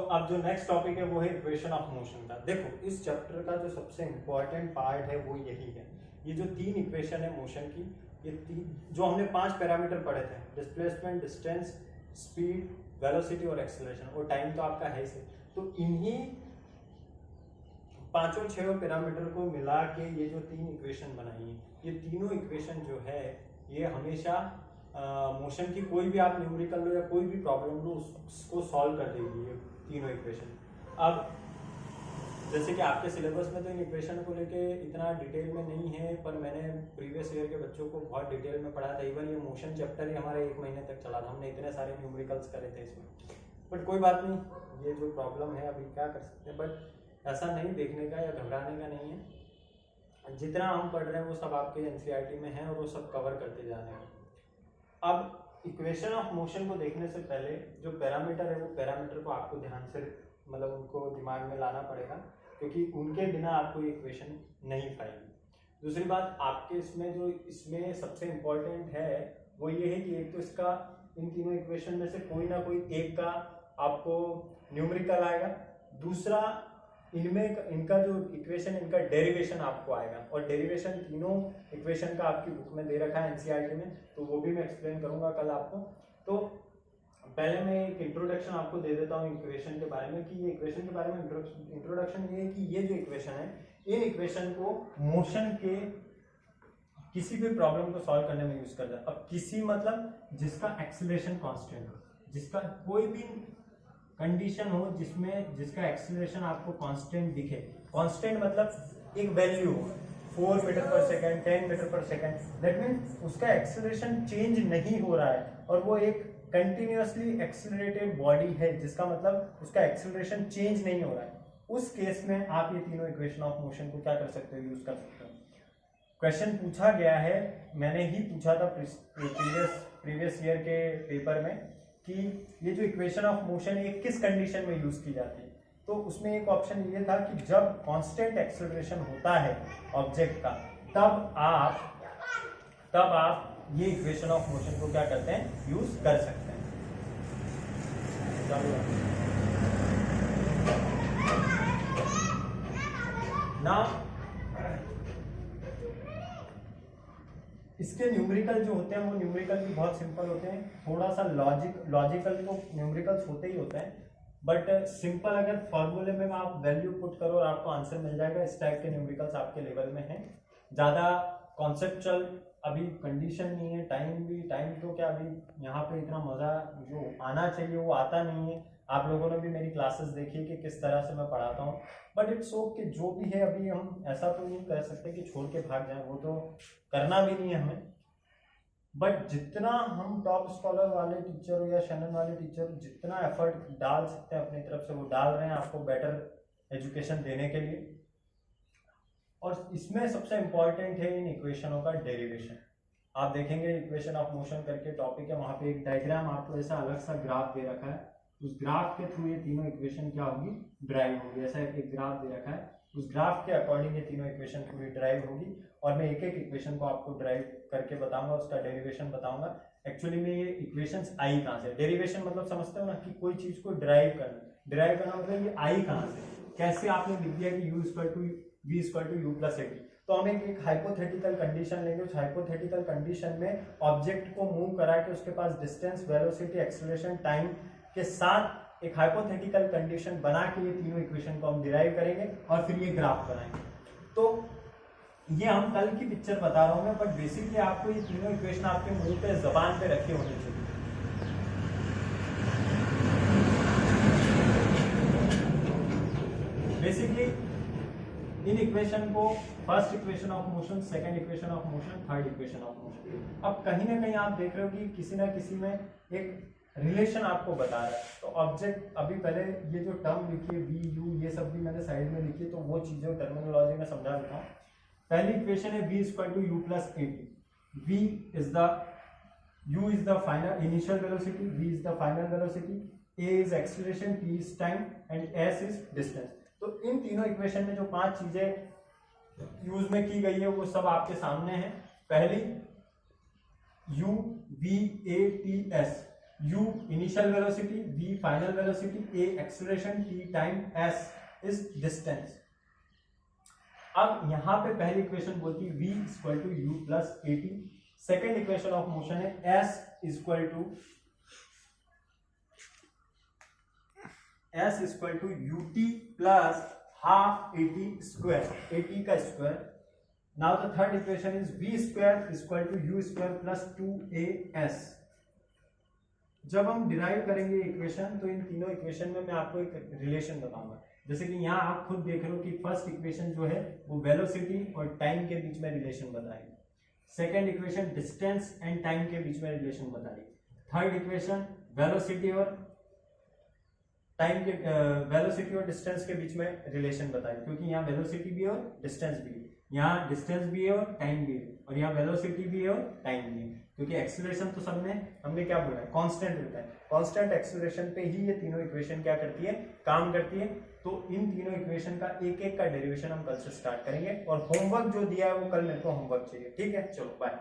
अब जो next topic है वो है इक्वेशन ऑफ मोशन का। देखो इस चैप्टर का जो सबसे इम्पोर्टेंट पार्ट है वो यही है। ये जो तीन इक्वेशन है मोशन की, ये तीन जो हमने 5 पैरामीटर पढ़े थे, डिस्प्लेसमेंट, डिस्टेंस, स्पीड, वेलोसिटी और एक्सेलरेशन, और टाइम तो आपका है ही। तो इन्हीं पांचों 6 पैरामीटर को मिला के ये जो तीन इक्वेशन बनाई है, ये तीनों इक्वेशन जो है ये हमेशा मोशन की कोई भी आप न्यूमेरिकल लो या कोई भी प्रॉब्लम लो उसको सॉल्व कर देगी ये तीनों इक्वेशन। अब जैसे कि आपके सिलेबस में तो इन इक्वेशन को लेके इतना डिटेल में नहीं है, पर मैंने प्रीवियस ईयर के बच्चों को बहुत डिटेल में पढ़ा था। इवन ये मोशन चैप्टर ही हमारे 1 महीने तक चला था, हमने इतने सारे न्यूमेरिकल्स करे थे इसमें। बट कोई बात नहीं, ये जो प्रॉब्लम है अभी क्या कर सकते हैं, बट ऐसा नहीं देखने का या घबराने का नहीं है। जितना हम पढ़ रहे हैं वो सब आपके एनसीईआरटी में है और वो सब कवर करते जा रहे हैं। अब इक्वेशन ऑफ मोशन को देखने से पहले जो पैरामीटर है वो पैरामीटर को आपको ध्यान से मतलब उनको दिमाग में लाना पड़ेगा, क्योंकि उनके बिना आपको ये इक्वेशन नहीं पाएगी। दूसरी बात आपके इसमें सबसे इम्पोर्टेंट है वो ये है कि एक तो इसका इन तीनों इक्वेशन में से कोई ना कोई एक का आपको न्यूमेरिकल आएगा, दूसरा इनका जो इक्वेशन इनका डेरिवेशन आपको आएगा, और डेरिवेशन तीनों इक्वेशन का आपकी बुक में दे रखा है एनसीईआरटी में, तो वो भी मैं एक्सप्लेन करूंगा कल आपको। तो पहले मैं एक इंट्रोडक्शन आपको दे देता हूँ इक्वेशन के बारे में, कि ये इक्वेशन के बारे में इंट्रोडक्शन ये है कि ये जो इक्वेशन है, इन इक्वेशन को मोशन के किसी भी प्रॉब्लम को सॉल्व करने में यूज करता है। अब किसी मतलब जिसका एक्सेलरेशन कांस्टेंट हो, जिसका कोई भी कंडीशन हो जिसका एक्सेलरेशन आपको कांस्टेंट दिखे। कांस्टेंट मतलब एक वैल्यू हो, 4 मीटर पर सेकेंड, 10 मीटर पर सेकेंड, दैट मीन्स उसका एक्सेलरेशन चेंज नहीं हो रहा है और वो एक कंटिन्यूअसली एक्सेलरेटेड बॉडी है, जिसका मतलब उसका एक्सेलरेशन चेंज नहीं हो रहा है। उस केस में आप ये तीनों इक्वेशन ऑफ मोशन को क्या कर सकते हो, यूज कर सकते हो। क्वेश्चन पूछा गया है, मैंने ही पूछा था प्रीवियस ईयर के पेपर में, कि ये जो इक्वेशन ऑफ मोशन ये किस कंडीशन में यूज की जाती है। तो उसमें एक ऑप्शन ये था कि जब कांस्टेंट एक्सेलरेशन होता है ऑब्जेक्ट का, तब आप ये इक्वेशन ऑफ मोशन को क्या करते हैं, यूज कर सकते हैं। ना इसके न्यूमेरिकल जो होते हैं वो न्यूमेरिकल भी बहुत सिंपल होते हैं, थोड़ा सा लॉजिकल तो न्यूमेरिकल्स होते ही होते हैं, बट सिंपल अगर फॉर्मूले में आप वैल्यू पुट करो और आपको आंसर मिल जाएगा। इस टाइप के न्यूमेरिकल्स आपके लेवल में हैं। ज़्यादा कॉन्सेप्चुअल अभी कंडीशन नहीं है, टाइम तो क्या अभी यहाँ पे इतना मज़ा जो आना चाहिए वो आता नहीं है। आप लोगों ने भी मेरी क्लासेस देखी कि किस तरह से मैं पढ़ाता हूँ, बट इट्स ओके जो भी है। अभी हम ऐसा तो नहीं कर सकते कि छोड़ के भाग जाए, वो तो करना भी नहीं है हमें। बट जितना हम टॉप स्कॉलर वाले टीचर हो या शैनन वाले टीचर जितना एफर्ट डाल सकते हैं अपनी तरफ से वो डाल रहे हैं आपको बेटर एजुकेशन देने के लिए। और इसमें सबसे इम्पॉर्टेंट है इन इक्वेशनों का डेरिवेशन। आप देखेंगे इक्वेशन ऑफ मोशन करके टॉपिक है, वहाँ पे एक डायग्राम आपको ऐसा अलग सा ग्राफ दे रखा है, उस ग्राफ के थ्रू ये तीनों इक्वेशन क्या होगी, ड्राइव होगी। ऐसा एक ग्राफ दे रखा है, उस ग्राफ के अकॉर्डिंग ये तीनों इक्वेशन पूरी ड्राइव होगी, और मैं एक एक इक्वेशन को आपको ड्राइव करके बताऊंगा, उसका डेरिवेशन बताऊंगा। एक्चुअली में ये इक्वेशंस आई कहाँ से, डेरिवेशन मतलब समझते हो ना कि कोई चीज को ड्राइव करना मतलब ये आई कहाँ से, कैसे आपने लिख दिया कि u equal to v equal to u plus at। तो हम एक हाइपोथेटिकल कंडीशन लेंगे, उस हाइपोथेटिकल कंडीशन में ऑब्जेक्ट को मूव करा के उसके पास डिस्टेंस, वेलोसिटी, एक्सेलरेशन, टाइम के साथ एक हाइपोथेटिकल कंडीशन बना के ये तीनों इक्वेशन को हम डिराइव करेंगे और फिर ये ग्राफ बनाएंगे। तो ये हम कल की पिक्चर बता रहा हूँ मैं, बट बेसिकली आपको ये तीनों इक्वेशन आपके मुंह पे जबान पे रखे होने चाहिए। बेसिकली इन इक्वेशन को first equation of motion, second equation of motion, third equation of motion. अब कहीं ना कहीं आप देख रहे हो कि किसी ना किसी में एक रिलेशन आपको बता रहा है। तो ऑब्जेक्ट, अभी पहले ये जो टर्म लिखी है वी यू, ये सब भी मैंने साइड में लिखी है, तो वो चीजें टर्मिनोलॉजी में समझा देता हूँ। पहली इक्वेशन है v equal to u plus at। v is the, u is the final initial velocity, v is the final velocity, a is acceleration, t is time and s is distance. तो इन तीनों equation में जो 5 चीजें use में की गई है वो सब आपके सामने है। पहली u v a t s, u initial velocity, v final velocity, a acceleration, t time, s is distance. अब यहां पे पहली इक्वेशन बोलती है v equal to u plus at, second equation of motion है s equal to ut plus half at square, at का square. Now the third equation is v square equal to u square plus 2as। जब हम derive करेंगे equation तो इन तीनों equation में मैं आपको एक रिलेशन बताऊंगा। जैसे कि यहाँ आप खुद देख रहे हो कि फर्स्ट इक्वेशन जो है वो वेलोसिटी और टाइम के बीच में रिलेशन बताएगी, second equation distance and time के बीच में रिलेशन बताएगी, थर्ड इक्वेशन वेलोसिटी और टाइम के वेलोसिटी और डिस्टेंस के बीच में रिलेशन बताएगी, क्योंकि यहाँ वेलोसिटी भी है और डिस्टेंस भी है, यहाँ डिस्टेंस भी है और टाइम भी है, और यहाँ वेलोसिटी भी है और टाइम भी है, क्योंकि एक्सेलरेशन तो हमने क्या बोला है, कांस्टेंट होता है। कांस्टेंट एक्सेलरेशन पे ही ये तीनों इक्वेशन क्या करती है, काम करती है। तो इन तीनों इक्वेशन का एक एक का डेरिवेशन हम कल से स्टार्ट करेंगे, और होमवर्क जो दिया है वो कल मेरे को होमवर्क चाहिए, ठीक है। चलो बाय।